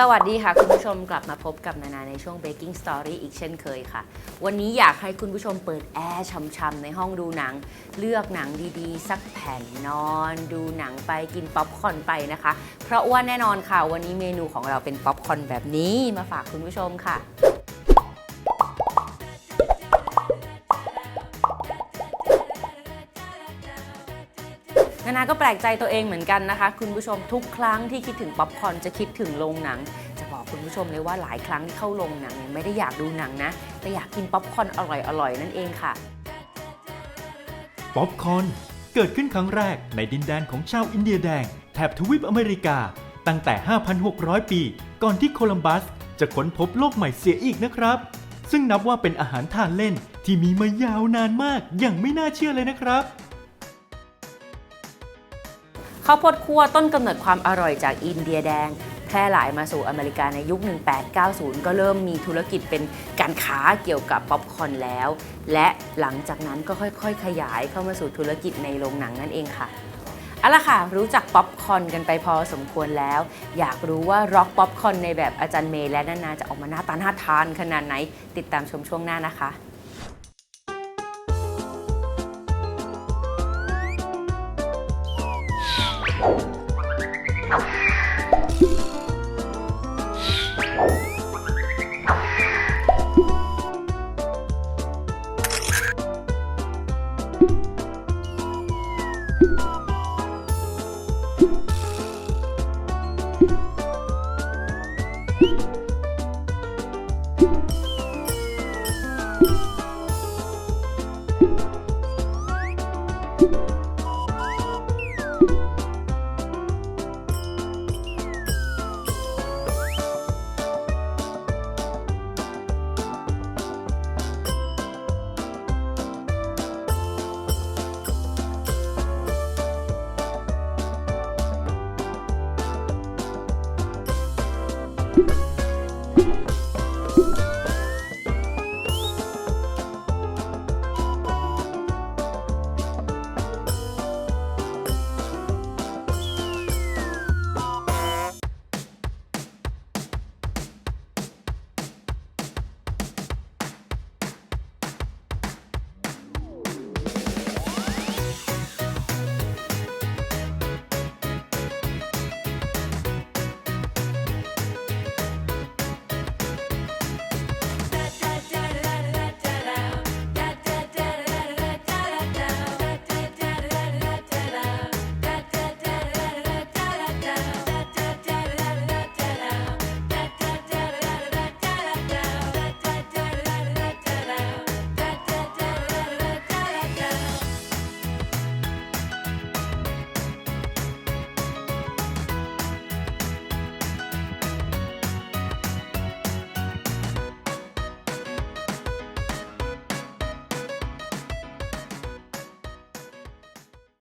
สวัสดีค่ะคุณผู้ชมกลับมาพบกับนานาในช่วง Baking Story อีกเช่นเคยค่ะวันนี้อยากให้คุณผู้ชมเปิดแอร์ช่ำๆในห้องดูหนังเลือกหนังดีๆสักแผ่นนอนดูหนังไปกินป๊อปคอร์นไปนะคะเพราะว่าแน่นอนค่ะวันนี้เมนูของเราเป็นป๊อปคอร์นแบบนี้มาฝากคุณผู้ชมค่ะนานาก็แปลกใจตัวเองเหมือนกันนะคะคุณผู้ชมทุกครั้งที่คิดถึงป๊อปคอร์นจะคิดถึงโรงหนังจะบอกคุณผู้ชมเลยว่าหลายครั้งที่เข้าโรงหนังเนี่ยไม่ได้อยากดูหนังนะแต่อยากกินป๊อปคอร์นอร่อยๆนั่นเองค่ะป๊อปคอร์นเกิดขึ้นครั้งแรกในดินแดนของชาวอินเดียแดงแถบทวีปอเมริกาตั้งแต่ 5,600 ปีก่อนที่โคลัมบัสจะค้นพบโลกใหม่เสียอีกนะครับซึ่งนับว่าเป็นอาหารทานเล่นที่มีมายาวนานมากอย่างไม่น่าเชื่อเลยนะครับข้าวโพดคั่วต้นกำเนิดความอร่อยจากอินเดียแดงแพร่หลายมาสู่อเมริกาในยุค 1890 ก็เริ่มมีธุรกิจเป็นการค้าเกี่ยวกับป๊อปคอร์นแล้วและหลังจากนั้นก็ค่อยๆขยายเข้ามาสู่ธุรกิจในโรงหนังนั่นเองค่ะเอาล่ะค่ะรู้จักป๊อปคอร์นกันไปพอสมควรแล้วอยากรู้ว่าร็อกป๊อปคอร์นในแบบอาจารย์เมย์และนานาจะออกมาหน้าตาน่าทานขนาดไหนติดตามชมช่วงหน้านะคะ